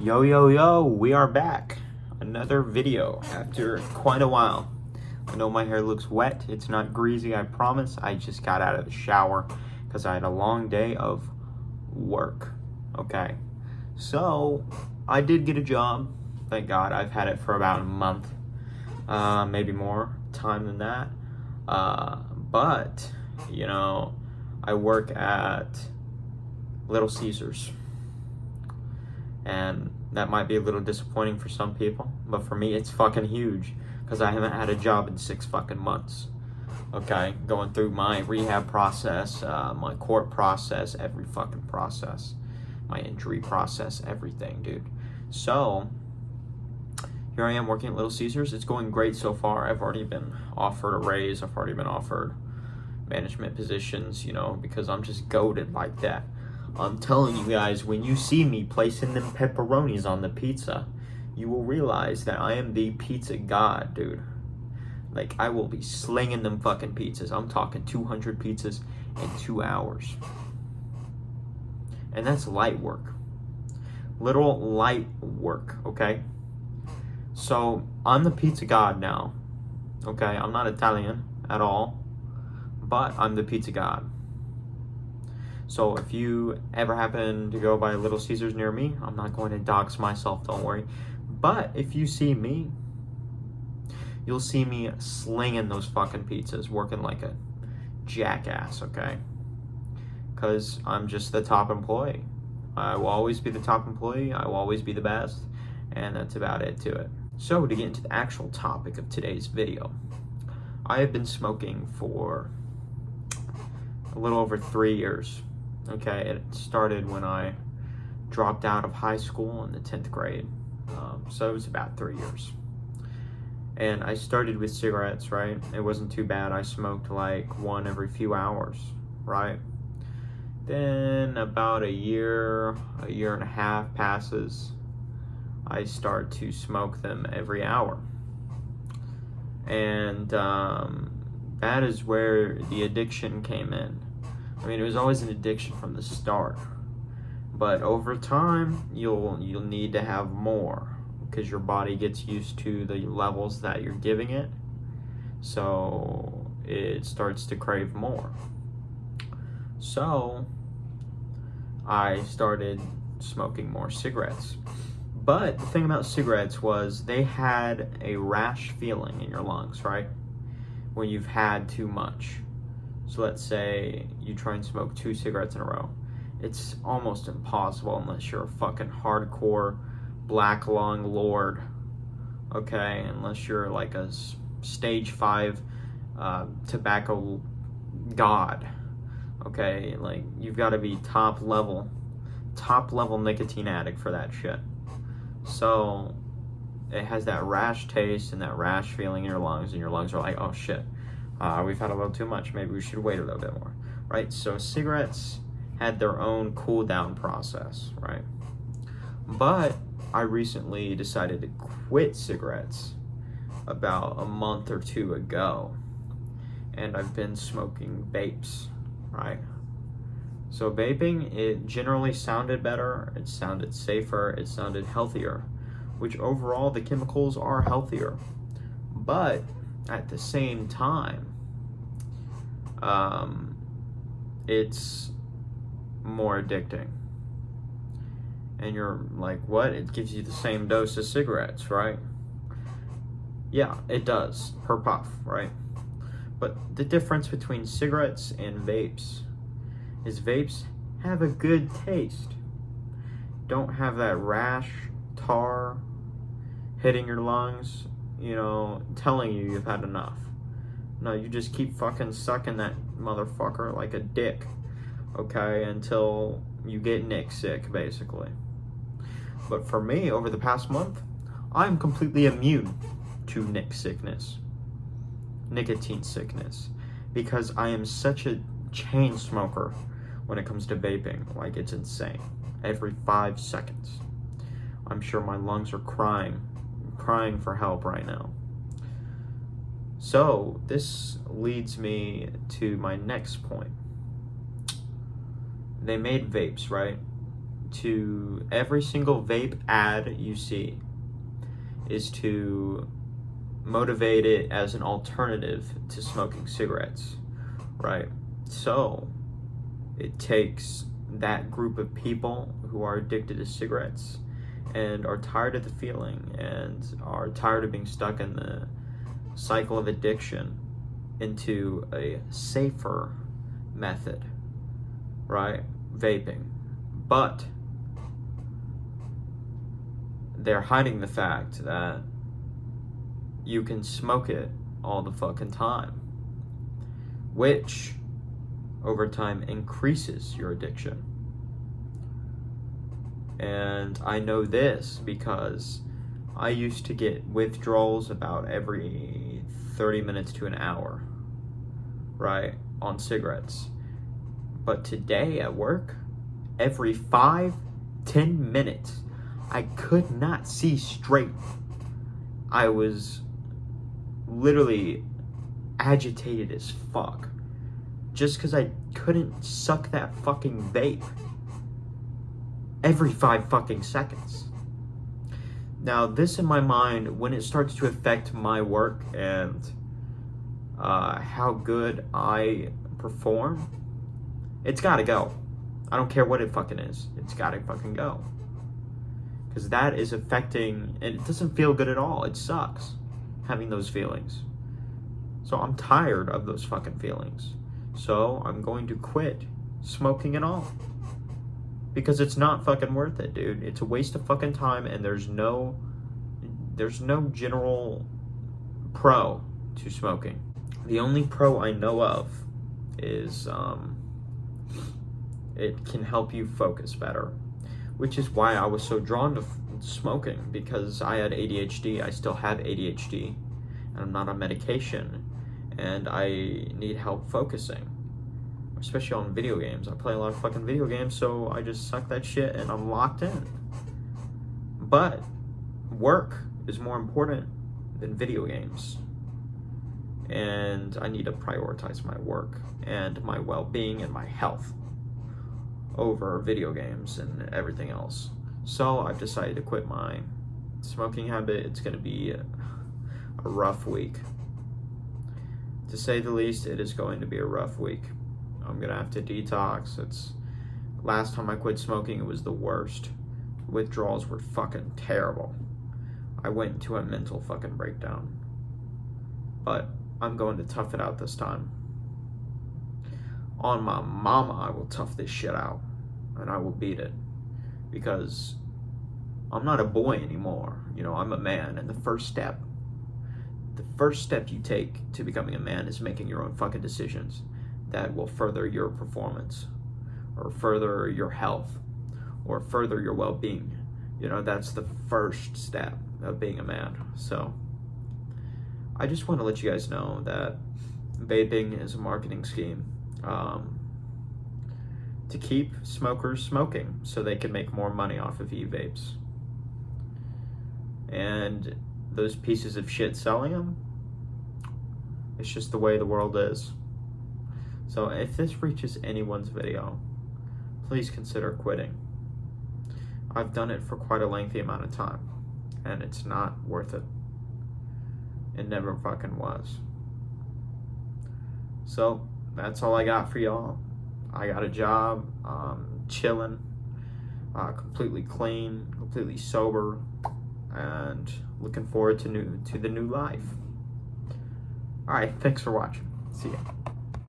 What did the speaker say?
Yo, yo, yo, we are back. Another video after quite a while. I know my hair looks wet. It's not greasy, I promise. I just got out of the shower because I had a long day of work. Okay. So, I did get a job. Thank God. I've had it for about a month. Maybe more time than that. But, you know, I work at Little Caesars. And that might be a little disappointing for some people, but for me it's fucking huge because I haven't had a job in 6 fucking months. Okay, going through my rehab process, my court process, every fucking process, my injury process, everything, dude. So here I am working at Little Caesars. It's going great so far. I've already been offered a raise. I've already been offered management positions, you know, because I'm just goated like that. I'm telling you guys, when you see me placing them pepperonis on the pizza, you will realize that I am the pizza god, dude. Like, I will be slinging them fucking pizzas. I'm talking 200 pizzas in 2 hours. And that's light work. Literal light work, okay? So, I'm the pizza god now. Okay, I'm not Italian at all, but I'm the pizza god. So if you ever happen to go by Little Caesars near me, I'm not going to dox myself, don't worry. But if you see me, you'll see me slinging those fucking pizzas, working like a jackass, okay? Because I'm just the top employee. I will always be the top employee. I will always be the best. And that's about it to it. So to get into the actual topic of today's video, I have been smoking for a little over 3 years. Okay, it started when I dropped out of high school in the 10th grade. So it was about 3 years. And I started with cigarettes, right? It wasn't too bad. I smoked like one every few hours, right? Then about a year and a half passes. I start to smoke them every hour. And that is where the addiction came in. I mean, it was always an addiction from the start, but over time, you'll need to have more because your body gets used to the levels that you're giving it, so it starts to crave more. So I started smoking more cigarettes, but the thing about cigarettes was they had a rash feeling in your lungs, right? When you've had too much. So let's say you try and smoke 2 cigarettes in a row. It's almost impossible unless you're a fucking hardcore black lung lord, okay? Unless you're like a stage 5 tobacco god, okay? Like, you've got to be top level nicotine addict for that shit. So it has that rash taste and that rash feeling in your lungs, and your lungs are like, oh shit. We've had a little too much. Maybe we should wait a little bit more, right? So cigarettes had their own cool down process, right? But I recently decided to quit cigarettes about a month or 2 ago, and I've been smoking vapes, right? So vaping, it generally sounded better, it sounded safer, it sounded healthier, which overall the chemicals are healthier, but at the same time, it's more addicting. And you're like, what? It gives you the same dose as cigarettes, right? Yeah, it does, per puff, right? But the difference between cigarettes and vapes is vapes have a good taste. Don't have that rash, tar hitting your lungs, you know, telling you you've had enough. No, you just keep fucking sucking that motherfucker like a dick, okay, until you get Nick sick, basically. But for me, over the past month, I'm completely immune to Nick sickness, nicotine sickness, because I am such a chain smoker when it comes to vaping. Like, it's insane. Every 5 seconds. I'm sure my lungs are crying for help right now. So this leads me to my next point. They made vapes, right, to every single vape ad you see is to motivate it as an alternative to smoking cigarettes, right? So it takes that group of people who are addicted to cigarettes and are tired of the feeling and are tired of being stuck in the cycle of addiction into a safer method, right? Vaping. But they're hiding the fact that you can smoke it all the fucking time, which over time increases your addiction. And I know this because I used to get withdrawals about every 30 minutes to an hour, right, on cigarettes. But today at work, every 5-10 minutes, I could not see straight. I was literally agitated as fuck just because I couldn't suck that fucking vape every 5 fucking seconds. Now, this in my mind, when it starts to affect my work and how good I perform, it's gotta go. I don't care what it fucking is. It's gotta fucking go. Because that is affecting, and it doesn't feel good at all. It sucks having those feelings. So I'm tired of those fucking feelings. So I'm going to quit smoking it all. Because it's not fucking worth it, dude. It's a waste of fucking time, and there's no general pro to smoking. The only pro I know of is it can help you focus better, which is why I was so drawn to smoking, because I had ADHD. I still have ADHD, and I'm not on medication, and I need help focusing, especially on video games. I play a lot of fucking video games, so I just suck that shit and I'm locked in. But work is more important than video games, and I need to prioritize my work and my well-being and my health over video games and everything else. So I've decided to quit my smoking habit. It's going to be a rough week. To say the least, it is going to be a rough week. I'm going to have to detox. Last time I quit smoking, it was the worst. Withdrawals were fucking terrible. I went into a mental fucking breakdown. But I'm going to tough it out this time. On my mama, I will tough this shit out, and I will beat it, because I'm not a boy anymore. You know, I'm a man, and the first step you take to becoming a man is making your own fucking decisions that will further your performance, or further your health, or further your well-being. You know, that's the first step of being a man. So I just want to let you guys know that vaping is a marketing scheme to keep smokers smoking so they can make more money off of e-vapes. And those pieces of shit selling them, it's just the way the world is. So if this reaches anyone's video, please consider quitting. I've done it for quite a lengthy amount of time, and it's not worth it. It never fucking was. So that's all I got for y'all. I got a job, chilling, completely clean, completely sober, and looking forward to the new life. All right, thanks for watching. See ya.